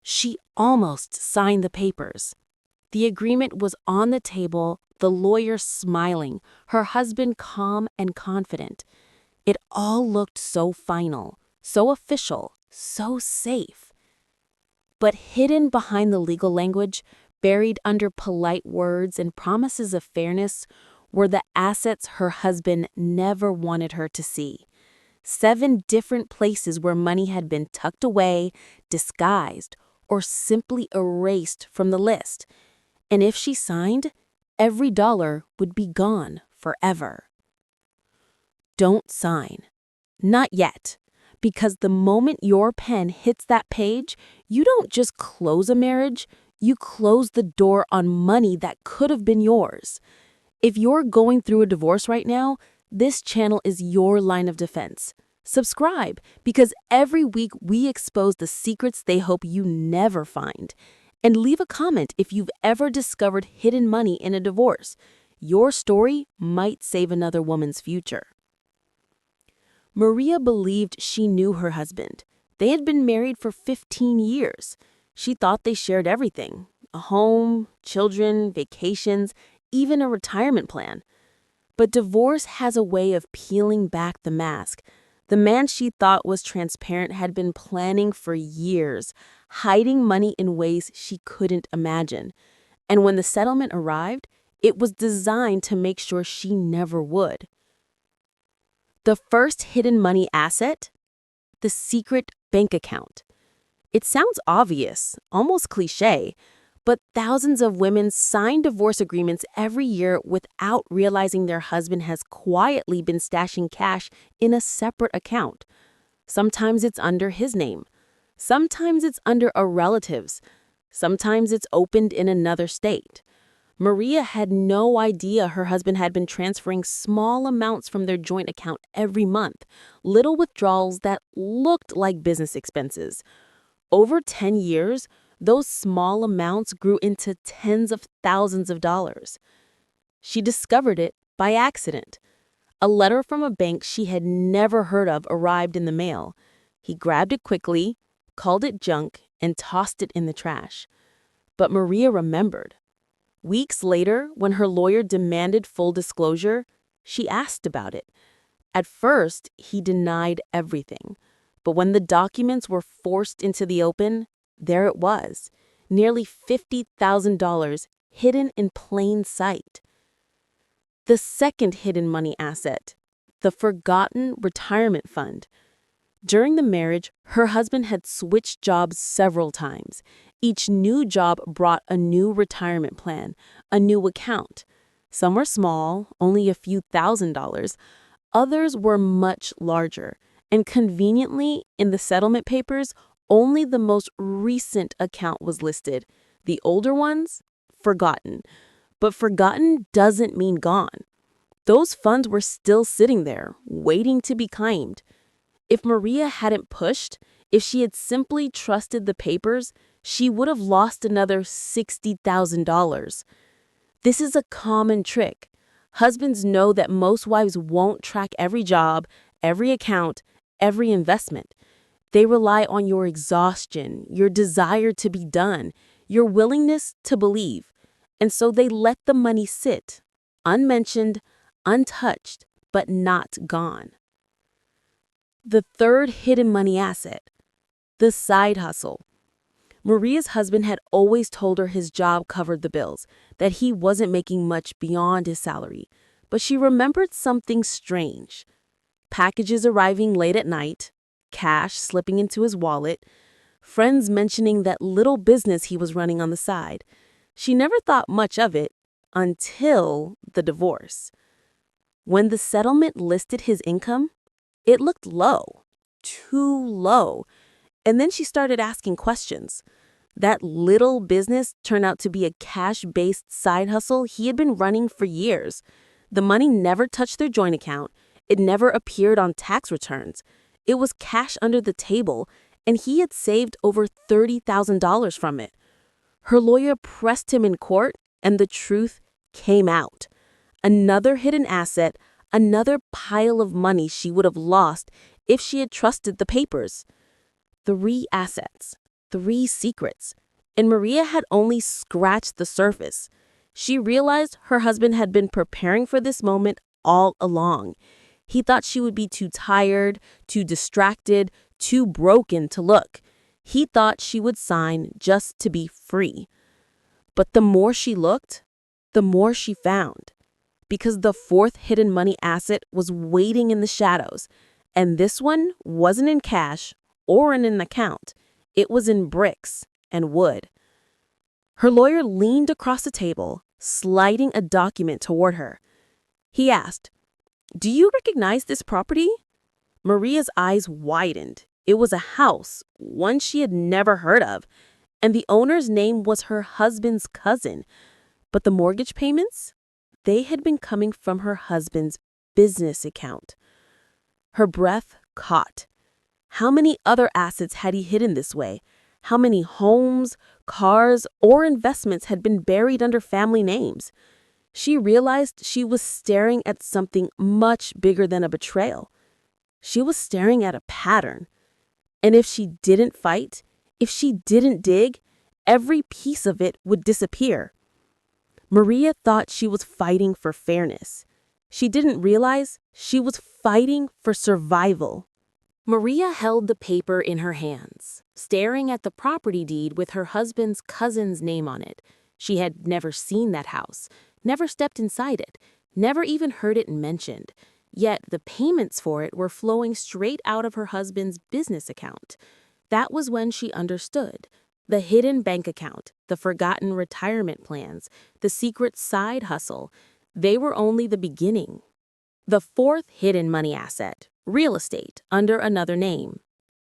She almost signed the papers. The agreement was on the table, the lawyer smiling, her husband calm and confident. It all looked so final, so official, so safe. But hidden behind the legal language, buried under polite words and promises of fairness, were the assets her husband never wanted her to see. 7 different places where money had been tucked away, disguised, or simply erased from the list. And if she signed, every dollar would be gone forever. Don't sign. Not yet. Because the moment your pen hits that page, you don't just close a marriage, you close the door on money that could have been yours. If you're going through a divorce right now, this channel is your line of defense. Subscribe, because every week we expose the secrets they hope you never find. And leave a comment if you've ever discovered hidden money in a divorce. Your story might save another woman's future. Maria believed she knew her husband. They had been married for 15 years. She thought they shared everything: a home, children, vacations, even a retirement plan. But divorce has a way of peeling back the mask. The man she thought was transparent had been planning for years, hiding money in ways she couldn't imagine. And when the settlement arrived, it was designed to make sure she never would. The first hidden money asset? The secret bank account. It sounds obvious, almost cliché, but thousands of women sign divorce agreements every year without realizing their husband has quietly been stashing cash in a separate account. Sometimes it's under his name. Sometimes it's under a relative's. Sometimes it's opened in another state. Maria had no idea her husband had been transferring small amounts from their joint account every month, little withdrawals that looked like business expenses. Over 10 years, those small amounts grew into tens of thousands of dollars. She discovered it by accident. A letter from a bank she had never heard of arrived in the mail. He grabbed it quickly, called it junk, and tossed it in the trash. But Maria remembered. Weeks later, when her lawyer demanded full disclosure, she asked about it. At first, he denied everything. But when the documents were forced into the open, there it was, nearly $50,000 hidden in plain sight. The second hidden money asset, the forgotten retirement fund. During the marriage, her husband had switched jobs several times. Each new job brought a new retirement plan, a new account. Some were small, only a few $1,000s. Others were much larger. And conveniently, in the settlement papers, only the most recent account was listed. The older ones, forgotten. But forgotten doesn't mean gone. Those funds were still sitting there, waiting to be claimed. If Maria hadn't pushed, if she had simply trusted the papers, she would have lost another $60,000. This is a common trick. Husbands know that most wives won't track every job, every account, every investment. They rely on your exhaustion, your desire to be done, your willingness to believe. And so they let the money sit, unmentioned, untouched, but not gone. The third hidden money asset, the side hustle. Maria's husband had always told her his job covered the bills, that he wasn't making much beyond his salary. But she remembered something strange. Packages arriving late at night, cash slipping into his wallet, friends mentioning that little business he was running on the side. She never thought much of it until the divorce. When the settlement listed his income, it looked low, too low. And then she started asking questions. That little business turned out to be a cash-based side hustle he had been running for years. The money never touched their joint account. It never appeared on tax returns. It was cash under the table, and he had saved over $30,000 from it. Her lawyer pressed him in court, and the truth came out. Another hidden asset, another pile of money she would have lost if she had trusted the papers. 3 assets, 3 secrets, and Maria had only scratched the surface. She realized her husband had been preparing for this moment all along. He thought she would be too tired, too distracted, too broken to look. He thought she would sign just to be free. But the more she looked, the more she found. Because the fourth hidden money asset was waiting in the shadows. And this one wasn't in cash or in an account. It was in bricks and wood. Her lawyer leaned across the table, sliding a document toward her. He asked, "Do you recognize this property?" Maria's eyes widened. It was a house, one she had never heard of, and the owner's name was her husband's cousin. But the mortgage payments? They had been coming from her husband's business account. Her breath caught. How many other assets had he hidden this way? How many homes, cars, or investments had been buried under family names? She realized she was staring at something much bigger than a betrayal. She was staring at a pattern. And if she didn't fight, if she didn't dig, every piece of it would disappear. Maria thought she was fighting for fairness. She didn't realize she was fighting for survival. Maria held the paper in her hands, staring at the property deed with her husband's cousin's name on it. She had never seen that house, never stepped inside it, never even heard it mentioned. Yet the payments for it were flowing straight out of her husband's business account. That was when she understood. The hidden bank account, the forgotten retirement plans, the secret side hustle, they were only the beginning. The fourth hidden money asset, real estate, under another name.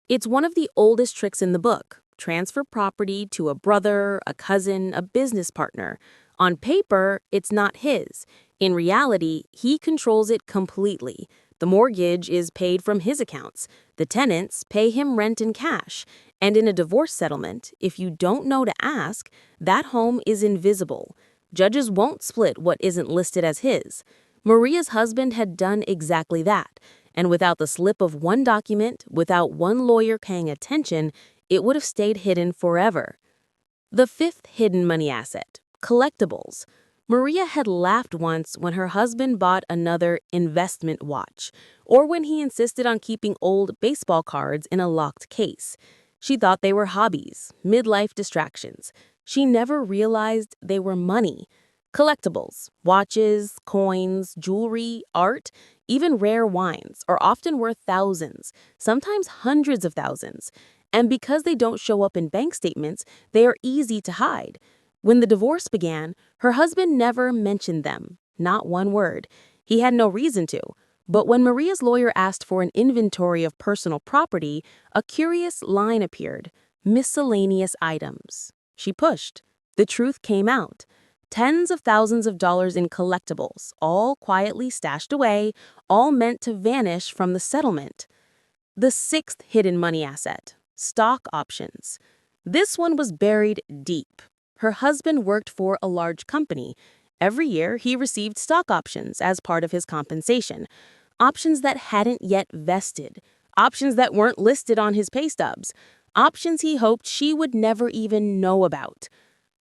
It's one of the oldest tricks in the book. Transfer property to a brother, a cousin, a business partner. On paper, it's not his. In reality, he controls it completely. The mortgage is paid from his accounts. The tenants pay him rent in cash. And in a divorce settlement, if you don't know to ask, that home is invisible. Judges won't split what isn't listed as his. Maria's husband had done exactly that. And without the slip of one document, without one lawyer paying attention, it would have stayed hidden forever. The fifth hidden money asset, collectibles. Maria had laughed once when her husband bought another investment watch, or when he insisted on keeping old baseball cards in a locked case. She thought they were hobbies, midlife distractions. She never realized they were money. Collectibles, watches, coins, jewelry, art, even rare wines are often worth thousands, sometimes hundreds of thousands. And because they don't show up in bank statements, they are easy to hide. When the divorce began, her husband never mentioned them, not one word. He had no reason to. But when Maria's lawyer asked for an inventory of personal property, a curious line appeared, miscellaneous items. She pushed. The truth came out. Tens of thousands of dollars in collectibles, all quietly stashed away, all meant to vanish from the settlement. The sixth hidden money asset, stock options. This one was buried deep. Her husband worked for a large company. Every year, he received stock options as part of his compensation. Options that hadn't yet vested. Options that weren't listed on his pay stubs. Options he hoped she would never even know about.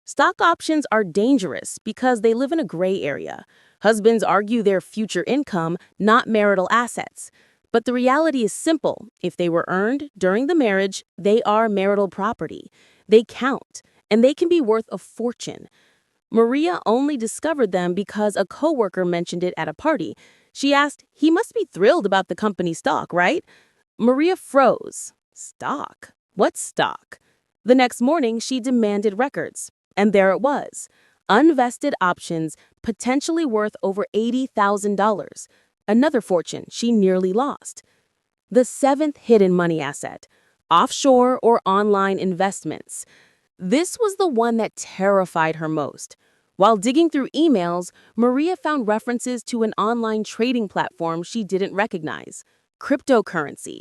Stock options are dangerous because they live in a gray area. Husbands argue their future income, not marital assets. But the reality is simple. If they were earned during the marriage, they are marital property. They count, and they can be worth a fortune. Maria only discovered them because a coworker mentioned it at a party. She asked, "He must be thrilled about the company stock, right?" Maria froze. Stock? What stock? The next morning, she demanded records. And there it was. Unvested options, potentially worth over $80,000. Another fortune she nearly lost. The seventh hidden money asset, offshore or online investments. This was the one that terrified her most. While digging through emails, Maria found references to an online trading platform she didn't recognize, cryptocurrency.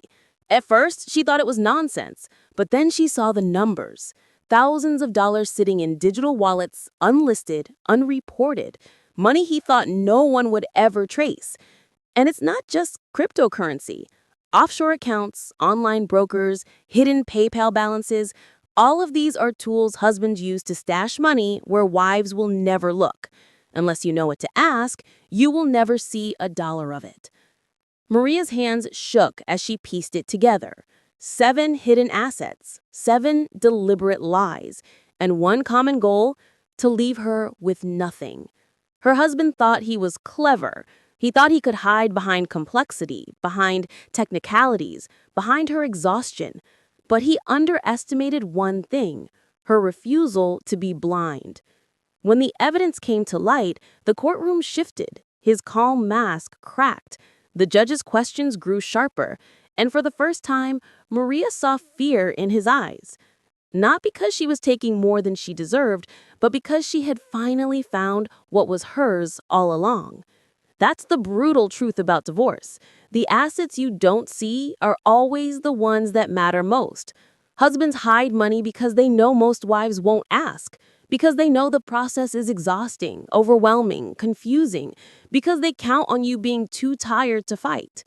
At first, she thought it was nonsense, but then she saw the numbers. Thousands of dollars sitting in digital wallets, unlisted, unreported, money he thought no one would ever trace. And it's not just cryptocurrency. Offshore accounts, online brokers, hidden PayPal balances, All of these are tools husbands use to stash money where wives will never look. Unless you know what to ask, you will never see a dollar of it. Maria's hands shook as she pieced it together. 7 hidden assets, 7 deliberate lies, and one common goal: to leave her with nothing. Her husband thought he was clever. He thought he could hide behind complexity, behind technicalities, behind her exhaustion. But he underestimated one thing: her refusal to be blind. When the evidence came to light, the courtroom shifted. His calm mask cracked. The judge's questions grew sharper. And for the first time, Maria saw fear in his eyes. Not because she was taking more than she deserved, but because she had finally found what was hers all along. That's the brutal truth about divorce. The assets you don't see are always the ones that matter most. Husbands hide money because they know most wives won't ask, because they know the process is exhausting, overwhelming, confusing, because they count on you being too tired to fight.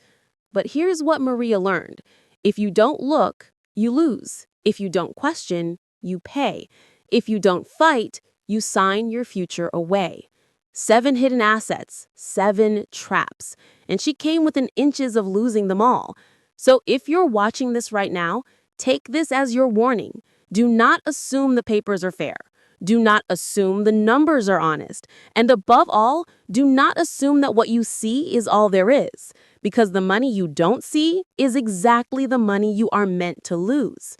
But here's what Maria learned: if you don't look, you lose. If you don't question, you pay. If you don't fight, you sign your future away. 7 hidden assets, 7 traps, and she came within inches of losing them all. So if you're watching this right now, take this as your warning. Do not assume the papers are fair. Do not assume the numbers are honest. And above all, do not assume that what you see is all there is, because the money you don't see is exactly the money you are meant to lose.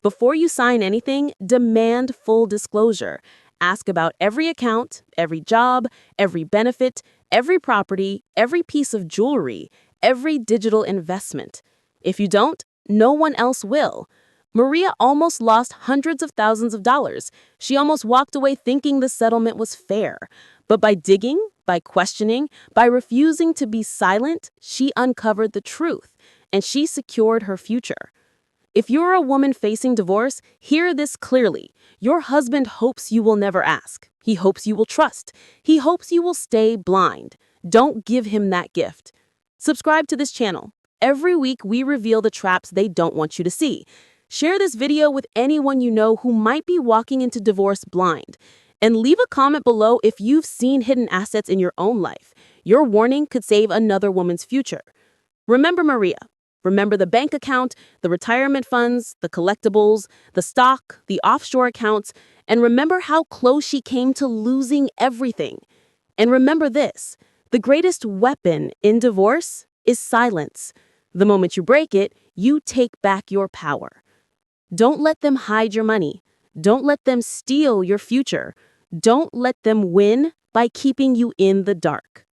Before you sign anything, demand full disclosure. Ask about every account, every job, every benefit, every property, every piece of jewelry, every digital investment. If you don't, no one else will. Maria almost lost hundreds of thousands of dollars. She almost walked away thinking the settlement was fair. But by digging, by questioning, by refusing to be silent, she uncovered the truth, and she secured her future. If you're a woman facing divorce, hear this clearly. Your husband hopes you will never ask. He hopes you will trust. He hopes you will stay blind. Don't give him that gift. Subscribe to this channel. Every week, we reveal the traps they don't want you to see. Share this video with anyone you know who might be walking into divorce blind. And leave a comment below if you've seen hidden assets in your own life. Your warning could save another woman's future. Remember Maria. Remember the bank account, the retirement funds, the collectibles, the stock, the offshore accounts, and remember how close she came to losing everything. And remember this: the greatest weapon in divorce is silence. The moment you break it, you take back your power. Don't let them hide your money. Don't let them steal your future. Don't let them win by keeping you in the dark.